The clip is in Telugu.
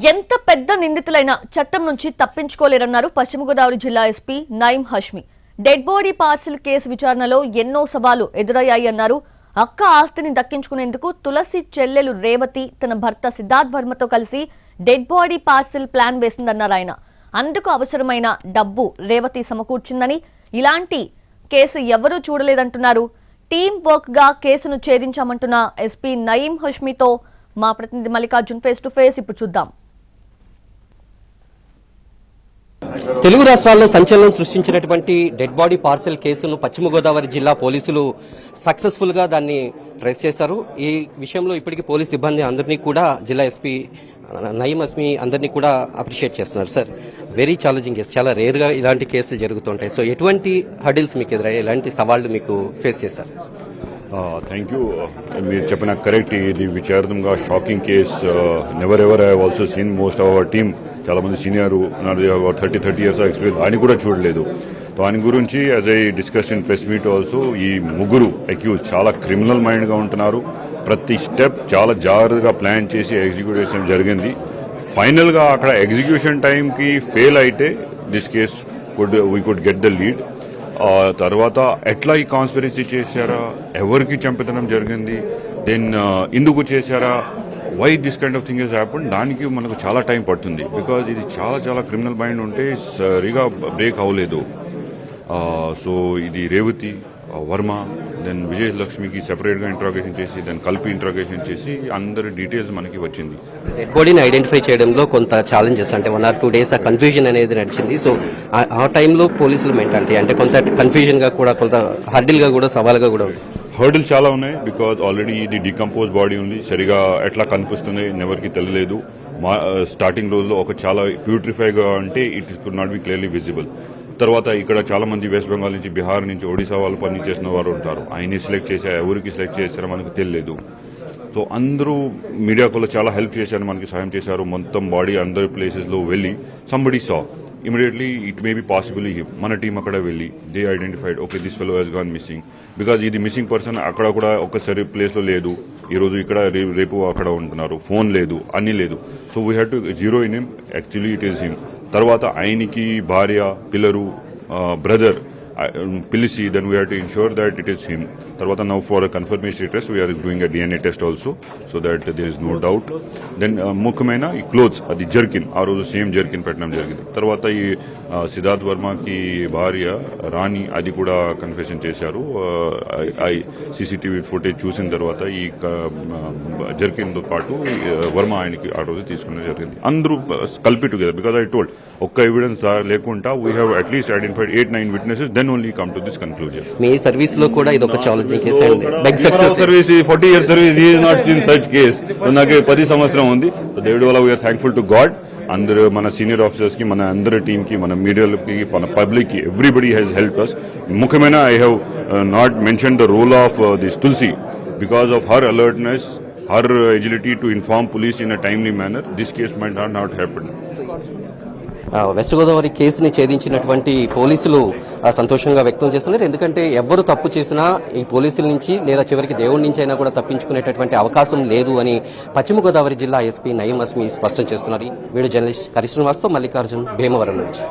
ఎంత పెద్ద నిందితులైనా చట్టం నుంచి తప్పించుకోలేరన్నారు పశ్చిమ గోదావరి జిల్లా SP Nayeem Hashmi. Dead body parcel case విచారణలో ఎన్నో సవాలు ఎదురయ్యాయి అన్నారు. అక్క ఆస్తిని దక్కించుకునేందుకు తులసి చెల్లెలు రేవతి తన భర్త సిద్ధార్థ్ వర్మతో కలిసి డెడ్ బాడీ పార్సిల్ ప్లాన్ వేసిందన్నారు ఆయన. అందుకు అవసరమైన డబ్బు రేవతి సమకూర్చిందని, ఇలాంటి కేసు ఎవరూ చూడలేదంటున్నారు. టీమ్ వర్క్ గా కేసును ఛేదించామంటున్న ఎస్పీ నయీం హష్మితో మా ప్రతినిధి మల్లికార్జున్ ఫేస్ టు ఫేస్ ఇప్పుడు చూద్దాం. తెలుగు రాష్ట్రాల్లో సంచలనం సృష్టించినటువంటి డెడ్ బాడీ పార్సెల్ కేసును పశ్చిమ గోదావరి జిల్లా పోలీసులు సక్సెస్ఫుల్ గా దాన్ని ట్రేస్ చేశారు. ఈ విషయంలో ఇప్పటికీ పోలీస్ సిబ్బంది అందరినీ కూడా జిల్లా ఎస్పీ నయీం హష్మి అందరినీ కూడా అప్రిషియేట్ చేస్తున్నారు. సార్, వెరీ ఛాలెంజింగ్ కేసు, చాలా రేర్ గా ఇలాంటి కేసులు జరుగుతుంటాయి. సో ఎటువంటి హర్డిల్స్ మీకు ఎదురయ్యాయి, ఎలాంటి సవాళ్లు మీకు ఫేస్ చేశారు? Thank you. మీరు చెప్పిన కరెక్ట్. ఇది విచారణంగా shocking case. Never ever I also seen. Most of our team చాలా మంది సీనియర్ 30 years ఎక్స్పీరియన్స్ ఆయన కూడా చూడలేదు. దాని గురించి as I discuss in press meet also, ఈ ముగ్గురు అక్యూజ్ చాలా క్రిమినల్ మైండ్ గా ఉంటున్నారు. ప్రతి స్టెప్ చాలా జాగ్రత్తగా ప్లాన్ చేసి ఎగ్జిక్యూట్ చేయడం జరిగింది. ఫైనల్ గా అక్కడ ఎగ్జిక్యూషన్ టైం కి ఫెయిల్ అయితే this case we could get the lead. తర్వాత ఎట్లా ఈ కాన్స్పిరసీ చేశారా, ఎవరికి చంపితనం జరిగింది, దెన్ ఎందుకు చేశారా, why this kind of thing is happen, దానికి మనకు చాలా టైం పడుతుంది. బికాజ్ ఇది చాలా క్రిమినల్ మైండ్ ఉంటే సరిగా బ్రేక్ అవ్వలేదు. సో ఇది రేవతి, వర్మ, దెన్ విజయలక్ష్మికి సెపరేట్ గా ఇంట్రాగేషన్ చేసి, దెన్ కలిపి ఇంట్రాగేషన్ చేసి అందరి డీటెయిల్స్ మనకి వచ్చింది. డెడ్ బాడీని ఐడెంటిఫై చేయడంలో కొంత ఛాలెంజెస్, అంటే 1 or 2 days ఆ కన్ఫ్యూజన్ అనేది నడిచింది. సో ఆ టైంలో పోలీసులు మెంటాలిటీ అంటే కొంత కన్ఫ్యూజన్ గా కూడా, కొంత హర్డిల్ గా కూడా, సవాల్గా కూడా ఉంది. హర్డిల్ చాలా ఉన్నాయి. బికాజ్ ఆల్రెడీ ఇది డికంపోజ్ బాడీ ఉంది. సరిగా ఎట్లా కనిపిస్తుంది ఎవరికి తెలియలేదు. స్టార్టింగ్ రోజులో ఒక చాలా ప్యూట్రిఫైగా అంటే it could not be clearly visible. తర్వాత ఇక్కడ చాలా మంది వెస్ట్ బెంగాల్ నుంచి, బీహార్ నుంచి, ఒడిశా వాళ్ళు పని చేసిన వారు ఉంటారు. ఆయన్ని సెలెక్ట్ చేశారు, ఎవరికి సెలెక్ట్ చేశారో మనకు తెలియలేదు. సో అందరూ మీడియా కూడా చాలా హెల్ప్ చేశారు, మనకి సహాయం చేశారు. మొత్తం బాడీ అందరి ప్లేసెస్ లో వెళ్ళి somebody saw immediately it may be possible him. మన టీం అక్కడ వెళ్ళి they identified, okay this fellow he's gone missing. Because ఇది మిస్సింగ్ పర్సన్ అక్కడ కూడా ఒక్కసారి ప్లేస్ లో లేదు, ఈ రోజు ఇక్కడ, రేపు అక్కడ ఉంటున్నారు, ఫోన్ లేదు, అన్ని లేదు. So we had to zero in him. Actually it is him. తర్వాత ఆయనకి భార్య, పిల్లలు, బ్రదర్ పిలిచి, then we have to ensure that it is him. తర్వాత now for confirmation test we're doing a DNA test also, so that there is no doubt. Then ముఖ్యమైన ఈ క్లోత్స్, అది జర్కిన్, ఆ రోజు సేమ్ జర్కిన్ పెట్టడం జరిగింది. తర్వాత ఈ సిద్ధార్థ్ వర్మకి భార్య రాణి, అది కూడా కన్ఫెషన్ చేశారు. CCTV ఫుటేజ్ చూసిన తర్వాత ఈ జర్కిన్ తో పాటు వర్మ ఆయనకి ఆ రోజు తీసుకునే జరిగింది. అందరూ కలిపి టుగెదర్. బికాజ్ ఐ టోల్డ్, ఒక్క ఎవిడెన్స్ లేకుండా we have at least identified 8-9 witnesses, then only come to this conclusion. మీ సర్వీస్ లో కూడా ఇది ఒక ఛాలెంజింగ్ కేసు అండి. Big success service, 40 years service, he is not seen such case. నాకు 10 సంవత్సరం ఉంది. దేవుడి వల్ల వీఆర్ థ్యాంక్ఫుల్ టు గాడ్. అందరూ మన సీనియర్ ఆఫీసర్స్ కి, మన అందరి టీమ్ కి, మన మీడియాకి, మన పబ్లిక్ కి, ఎవ్రీబడి హ్యాస్ హెల్ప్ అస్. ముఖ్యమైన I have not mention the role of this Tulasi. Because of her alertness, her agility to inform police in a timely manner, this case might not happen. West Godavari కేసుని ఛేదించినటువంటి పోలీసులు సంతోషంగా వ్యక్తం చేస్తున్నారు. ఎందుకంటే ఎవరు తప్పు చేసినా ఈ పోలీసుల నుంచి, లేదా చివరికి దేవుడి నుంచి అయినా కూడా తప్పించుకునేటటువంటి అవకాశం లేదు అని పశ్చిమ గోదావరి జిల్లా ఎస్పీ నయీం హష్మి స్పష్టం చేస్తున్నారు. వీడియో జర్నలిస్ట్ కరిశ్రీనివాస్తో మల్లికార్జున్, భీమవరం నుంచి.